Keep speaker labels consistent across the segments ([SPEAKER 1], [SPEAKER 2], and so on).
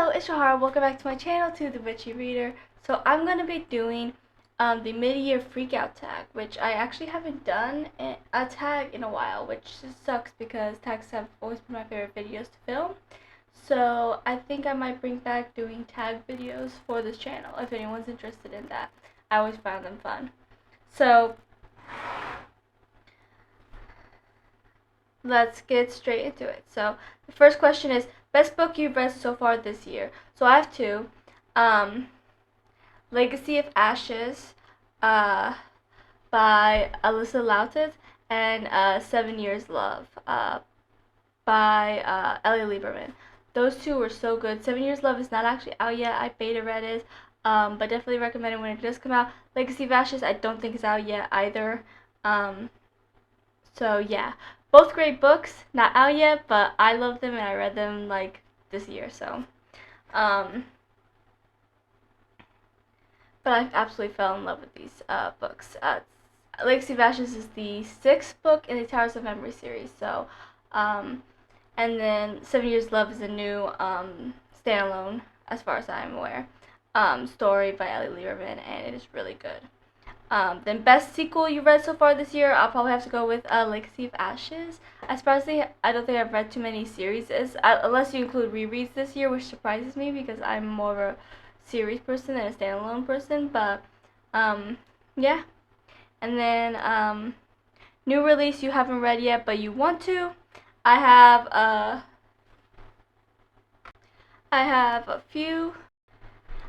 [SPEAKER 1] Hello, it's Shahara. Welcome back to my channel, to the Witchy Reader. So I'm going to be doing the mid-year Freakout tag, which I actually haven't done a tag in a while, which just sucks because tags have always been my favorite videos to film. So I think I might bring back doing tag videos for this channel if anyone's interested in that. I always found them fun. So let's get straight into it. So the first question is, best book you've read so far this year? So I have two. Legacy of Ashes by Alyssa Loutet, and 7 Years Love by Ellie Lieberman. Those two were so good. 7 Years Love is not actually out yet. I beta read it, but definitely recommend it when it does come out. Legacy of Ashes I don't think is out yet either. So yeah, both great books, not out yet, but I love them and I read them like this year. So, but I absolutely fell in love with these books. Legacy of Ashes is the 6th book in the Towers of Memory series. So, and then 7 Years Love is a new standalone, as far as I'm aware, story by Ellie Lieberman, and it is really good. Then best sequel you read so far this year, I'll probably have to go with Legacy of Ashes. I don't think I've read too many series, unless you include rereads this year, which surprises me because I'm more of a series person than a standalone person. But yeah. And then new release you haven't read yet but you want to. I have a few.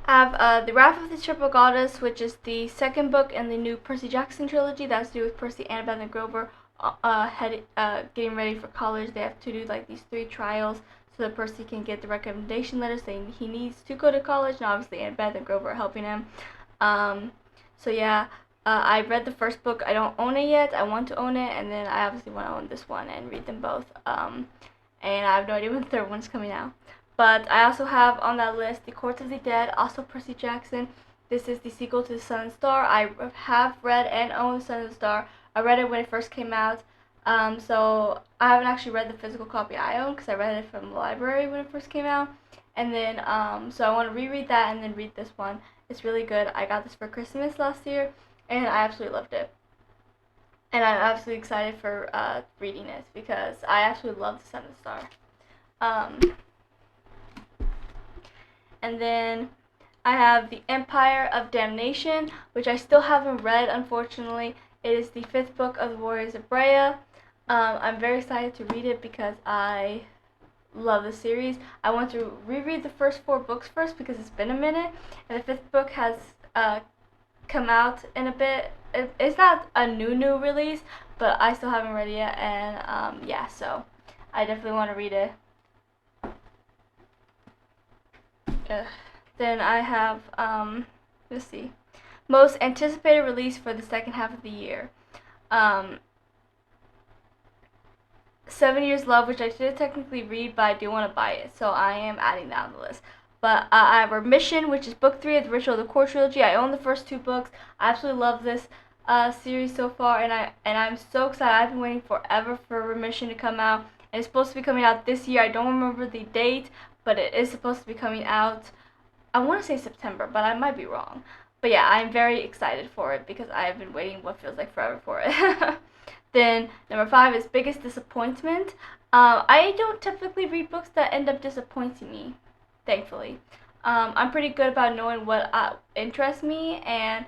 [SPEAKER 1] I have The Wrath of the Triple Goddess, which is the 2nd book in the new Percy Jackson trilogy. That's to do with Percy, Annabeth, and Grover getting ready for college. They have to do like these 3 trials so that Percy can get the recommendation letter saying he needs to go to college, and obviously Annabeth and Grover are helping him. So yeah, I read the 1st book. I don't own it yet. I want to own it, and then I obviously want to own this one and read them both. And I have no idea when the 3rd one's coming out. But I also have on that list The Court of the Dead, also Percy Jackson. This is the sequel to The Sun and Star. I have read and own The Sun and Star. I read it when it first came out. So I haven't actually read the physical copy I own because I read it from the library when it first came out. And then, so I want to reread that and then read this one. It's really good. I got this for Christmas last year, and I absolutely loved it. And I'm absolutely excited for reading it because I absolutely love The Sun and Star. And then I have The Empire of Damnation, which I still haven't read, unfortunately. It is the 5th book of the Warriors of Brea. I'm very excited to read it because I love the series. I want to reread the first 4 books first because it's been a minute, and the 5th book has come out in a bit. It's not a new release, but I still haven't read it yet, and yeah, so I definitely want to read it. Then I have, let's see, most anticipated release for the second half of the year. 7 Years Love, which I did technically read, but I do want to buy it, so I am adding that on the list. But I have Remission, which is book 3 of the Ritual of the Core trilogy. I own the first 2 books. I absolutely love this series so far, and I'm so excited. I've been waiting forever for Remission to come out, and it's supposed to be coming out this year. I don't remember the date, but it is supposed to be coming out, I want to say September, but I might be wrong. But yeah, I'm very excited for it because I've been waiting what feels like forever for it. Then number 5 is Biggest Disappointment. I don't typically read books that end up disappointing me, thankfully. I'm pretty good about knowing what interests me, and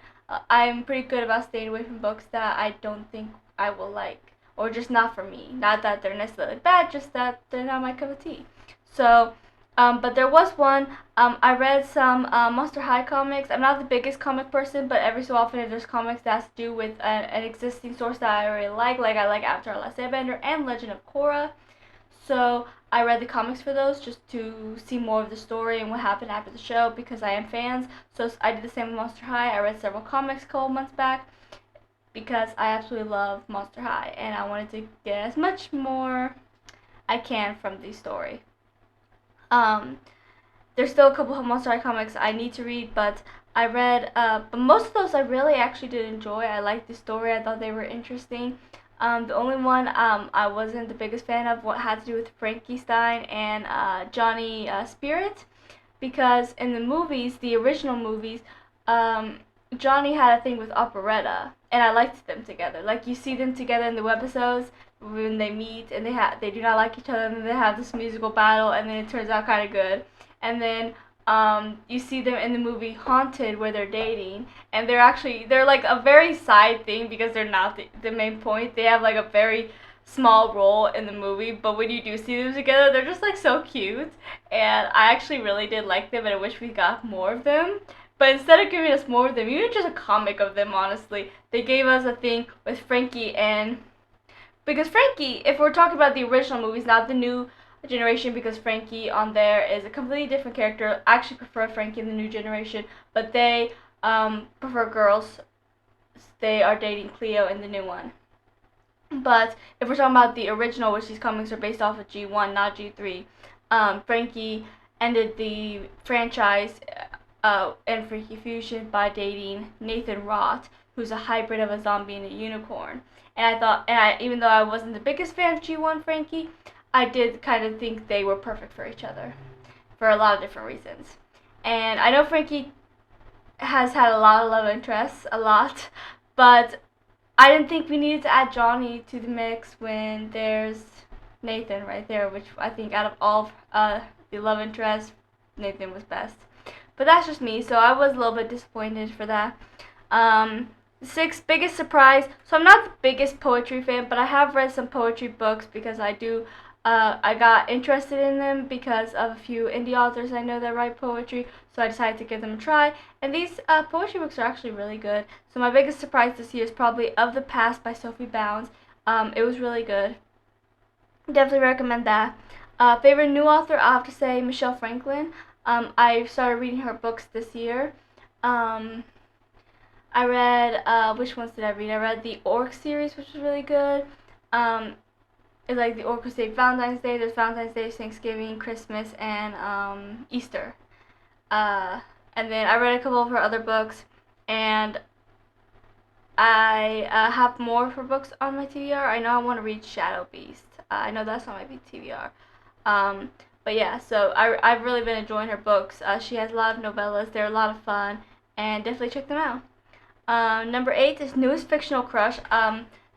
[SPEAKER 1] I'm pretty good about staying away from books that I don't think I will like, or just not for me. Not that they're necessarily bad, just that they're not my cup of tea. So, but there was one. I read some Monster High comics. I'm not the biggest comic person, but every so often if there's comics that has to do with an existing source that I really like I like Avatar: Last Airbender and Legend of Korra. So I read the comics for those just to see more of the story and what happened after the show because I am fans. So I did the same with Monster High. I read several comics a couple months back because I absolutely love Monster High and I wanted to get as much more I can from the story. There's still a couple of Monster High comics I need to read, but I read, but most of those I really actually did enjoy. I liked the story. I thought they were interesting. The only one I wasn't the biggest fan of what had to do with Frankenstein and Johnny Spirit. because in the movies, the original movies, um, Johnny had a thing with operetta, and I liked them together. Like you see them together in the webisodes when they meet, and they do not like each other, and then they have this musical battle, and then it turns out kind of good. And then you see them in the movie Haunted, where they're dating, and they're like a very side thing because they're not the main point. They have like a very small role in the movie, but when you do see them together, they're just like so cute, and I actually really did like them, and I wish we got more of them. But instead of giving us more of them, even just a comic of them, honestly, they gave us a thing with Frankie and because Frankie, if we're talking about the original movies, not the new generation, because Frankie on there is a completely different character. I actually prefer Frankie in the new generation, but they prefer girls. They are dating Cleo in the new one. But if we're talking about the original, which these comics are based off of G1, not G3, Frankie ended the franchise in Freaky Fusion by dating Nathan Roth, who's a hybrid of a zombie and a unicorn. Even though I wasn't the biggest fan of G1 Frankie, I did kind of think they were perfect for each other for a lot of different reasons. And I know Frankie has had a lot of love interests, a lot, but I didn't think we needed to add Johnny to the mix when there's Nathan right there, which I think out of all the love interests, Nathan was best. But that's just me, so I was a little bit disappointed for that. Sixth biggest surprise. So I'm not the biggest poetry fan, but I have read some poetry books because I got interested in them because of a few indie authors I know that write poetry, so I decided to give them a try. And these poetry books are actually really good. So my biggest surprise this year is probably Of the Past by Sophie Bounds. It was really good. Definitely recommend that. Favorite new author, I have to say Michelle Franklin. I started reading her books this year. I read, which ones did I read? I read the Orc series, which was really good. It's like the Orc Crusade Valentine's Day. There's Valentine's Day, Thanksgiving, Christmas, and Easter. And then I read a couple of her other books, and I have more of her books on my TBR. I know I want to read Shadow Beast. I know that's on my TBR. But yeah, so I've really been enjoying her books. She has a lot of novellas. They're a lot of fun, and definitely check them out. Number 8 is Newest Fictional Crush.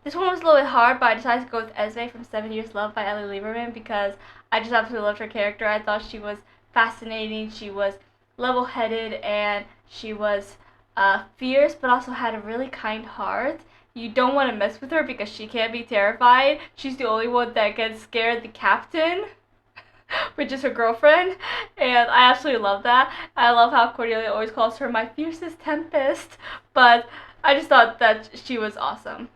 [SPEAKER 1] This one was a little bit hard, but I decided to go with Esme from 7 Years Love by Ellie Lieberman because I just absolutely loved her character. I thought she was fascinating. She was level-headed, and she was fierce, but also had a really kind heart. You don't want to mess with her because she can be terrified. She's the only one that gets scared the captain, which is her girlfriend, and I absolutely love that. I love how Cordelia always calls her my fiercest tempest, but I just thought that she was awesome.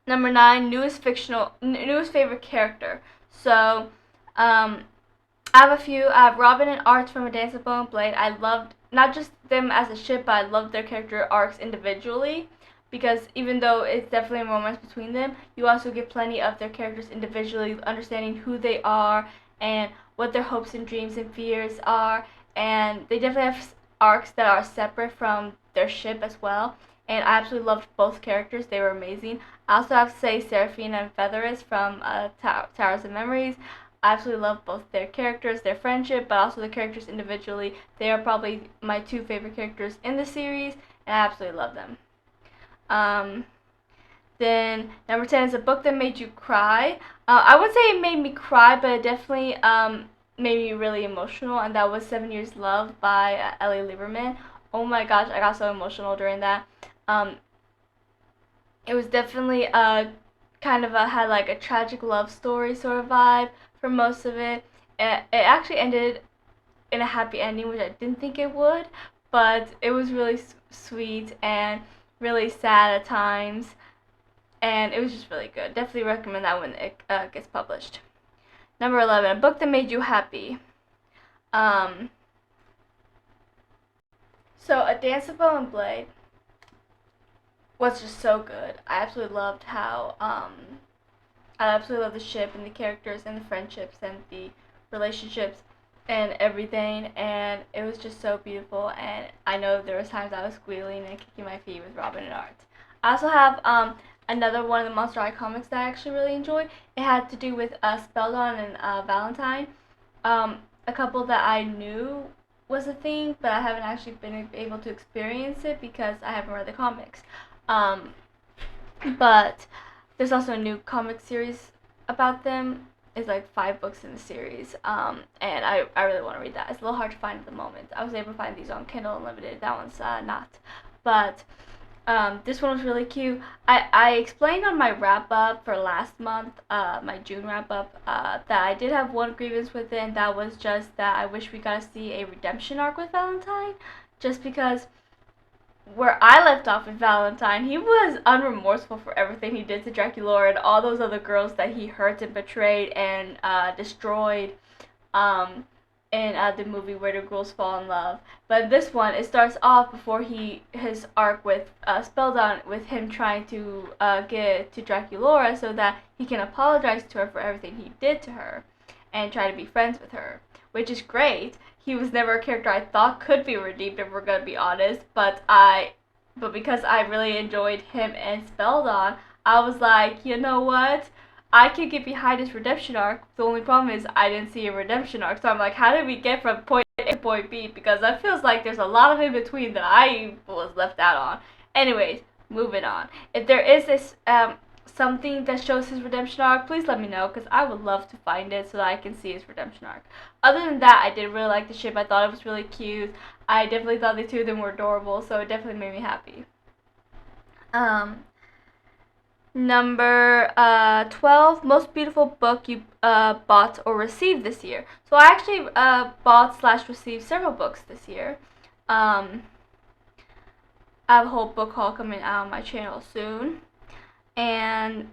[SPEAKER 1] Number 9, newest favorite character. So, I have a few. I have Robin and Arts from A Dance of Bone and Blade. I loved not just them as a ship, but I loved their character arcs individually. Because even though it's definitely a romance between them, you also get plenty of their characters individually, understanding who they are and what their hopes and dreams and fears are. And they definitely have arcs that are separate from their ship as well. And I absolutely loved both characters. They were amazing. I also have to say Seraphina and Featheris from Towers of Memories. I absolutely love both their characters, their friendship, but also the characters individually. They are probably my 2 favorite characters in the series, and I absolutely love them. Then number 10 is a book that made you cry. I would say it made me cry, but it definitely made me really emotional, and that was 7 Years Love by Ellie Lieberman. Oh my gosh, I got so emotional during that. It was definitely had like a tragic love story sort of vibe for most of it. It actually ended in a happy ending, which I didn't think it would, but it was really sweet and really sad at times, and it was just really good. Definitely recommend that when it gets published. Number 11, a book that made you happy. So A Dance of Bone and Blade was just so good. I absolutely loved how I absolutely love the ship and the characters and the friendships and the relationships and everything, and it was just so beautiful. And I know there was times I was squealing and kicking my feet with Robin and Art. I also have another one of the Monster High comics that I actually really enjoyed. It had to do with Spelldawn and Valentine. a couple that I knew was a thing, but I haven't actually been able to experience it because I haven't read the comics. Um, but there's also a new comic series about them. It's like 5 books in the series, and I really want to read that. It's a little hard to find at the moment. I was able to find these on Kindle Unlimited. That one's not. But this one was really cute. I explained on my wrap up for last month, my June wrap up, that I did have one grievance with it, and that was just that I wish we got to see a redemption arc with Valentine, just because where I left off with Valentine, he was unremorseful for everything he did to Draculaura and all those other girls that he hurt and betrayed and destroyed. Um, in the movie Where Do Girls Fall in Love. But this one, it starts off before his arc with Spellbound, with him trying to get to Draculaura so that he can apologize to her for everything he did to her and try to be friends with her, which is great. He was never a character I thought could be redeemed, if we're gonna be honest. But because I really enjoyed him and Spellbound, I was like, you know what? I could get behind his redemption arc. The only problem is I didn't see a redemption arc. So I'm like, how did we get from point A to point B? Because that feels like there's a lot of in between that I was left out on. Anyways, moving on. If there is this something that shows his redemption arc, please let me know, because I would love to find it so that I can see his redemption arc. Other than that, I did really like the ship. I thought it was really cute. I definitely thought the two of them were adorable, so it definitely made me happy. Number 12, most beautiful book you bought or received this year. So I actually bought / received several books this year. I have a whole book haul coming out on my channel soon. And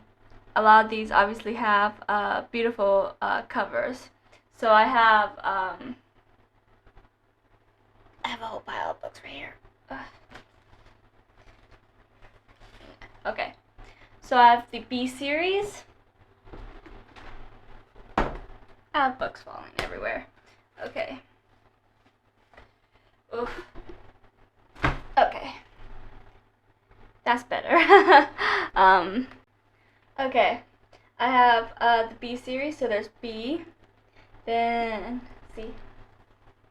[SPEAKER 1] a lot of these obviously have beautiful covers. So I have a whole pile of books right here. Ugh. Okay. So I have the B series. I have books falling everywhere. Okay. Oof. Okay. That's better. Okay. I have the B series, so there's B. Then, see.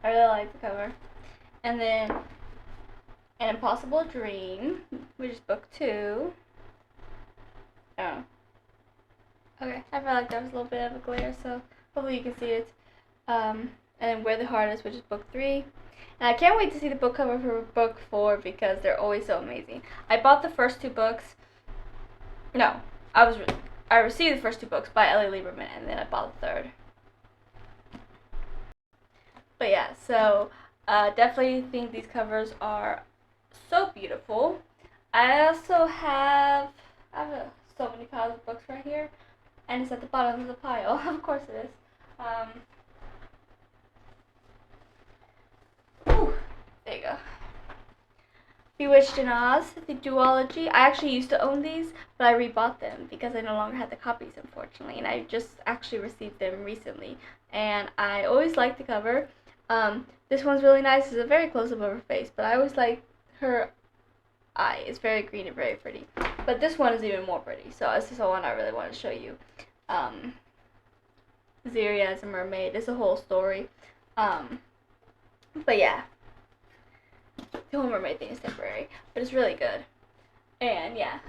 [SPEAKER 1] I really like the cover. And then An Impossible Dream, which is book 2. Oh. Okay, I felt like there was a little bit of a glare, so hopefully you can see it. And Where the Heart Is, which is book 3. And I can't wait to see the book cover for book 4 because they're always so amazing. I bought the first 2 books. No, I received the first 2 books by Ellie Lieberman, and then I bought the 3rd. But yeah, so definitely think these covers are so beautiful. I also have so many piles of books right here, and it's at the bottom of the pile. Of course it is. There you go. Bewitched and Oz, the duology. I actually used to own these, but I rebought them because I no longer had the copies, unfortunately, and I just actually received them recently. And I always liked the cover. This one's really nice. It's a very close-up of her face, but I always like her eye. It's very green and very pretty. But this one is even more pretty, so this is the one I really want to show you. Ziria as a mermaid. It's a whole story. But yeah. The whole mermaid thing is temporary, but it's really good. And yeah.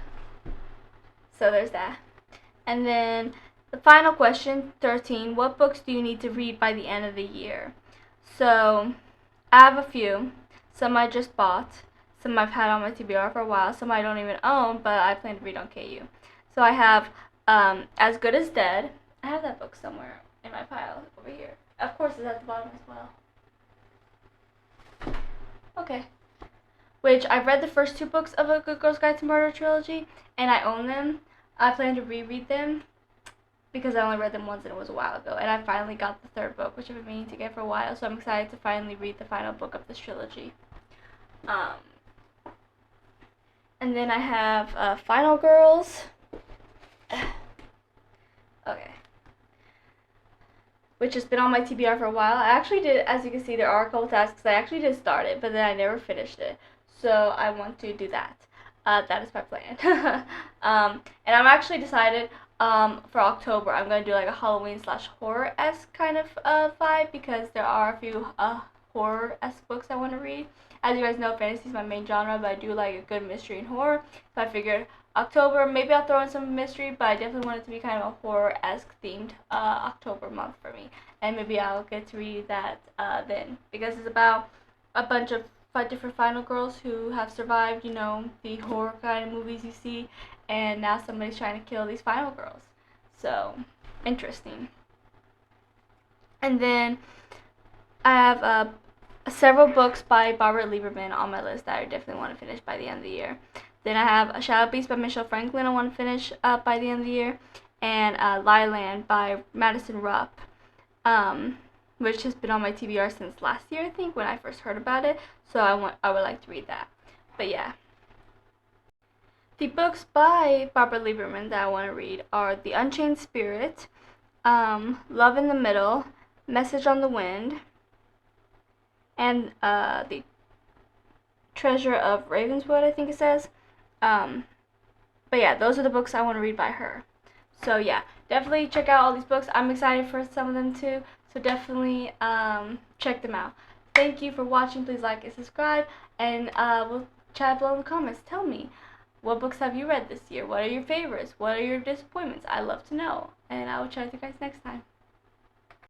[SPEAKER 1] So there's that. And then the final question, 13. What books do you need to read by the end of the year? So I have a few. Some I just bought. Some I've had on my TBR for a while. Some I don't even own, but I plan to read on KU. So I have As Good as Dead. I have that book somewhere in my pile over here. Of course, it's at the bottom as well. Okay. Which I've read the first 2 books of A Good Girl's Guide to Murder trilogy, and I own them. I plan to reread them because I only read them once and it was a while ago. And I finally got the 3rd book, which I've been meaning to get for a while, so I'm excited to finally read the final book of this trilogy. And then I have Final Girls. Okay. Which has been on my TBR for a while. I actually did, as you can see, there are a couple tasks. I actually did start it, but then I never finished it. So I want to do that. That is my plan. And I'm actually decided for October, I'm gonna do like a Halloween slash horror-esque kind of vibe, because there are a few horror-esque books I want to read. As you guys know, fantasy is my main genre, but I do like a good mystery and horror. So I figured October, maybe I'll throw in some mystery, but I definitely want it to be kind of a horror-esque themed October month for me. And maybe I'll get to read that then, because it's about a bunch of 5 different final girls who have survived, the horror kind of movies you see, and now somebody's trying to kill these final girls. So, interesting. And then I have several books by Barbara Lieberman on my list that I definitely want to finish by the end of the year. Then I have A Shadow Beast by Michelle Franklin I want to finish by the end of the year, and Liland by Madison Rupp, which has been on my TBR since last year, I think, when I first heard about it. So I would like to read that. But yeah. The books by Barbara Lieberman that I want to read are The Unchained Spirit, Love in the Middle, Message on the Wind, and The Treasure of Ravenswood, I think it says. But yeah, those are the books I want to read by her. So yeah, definitely check out all these books. I'm excited for some of them too. So definitely check them out. Thank you for watching. Please like and subscribe. And we'll chat below in the comments. Tell me, what books have you read this year? What are your favorites? What are your disappointments? I love to know. And I will chat with you guys next time.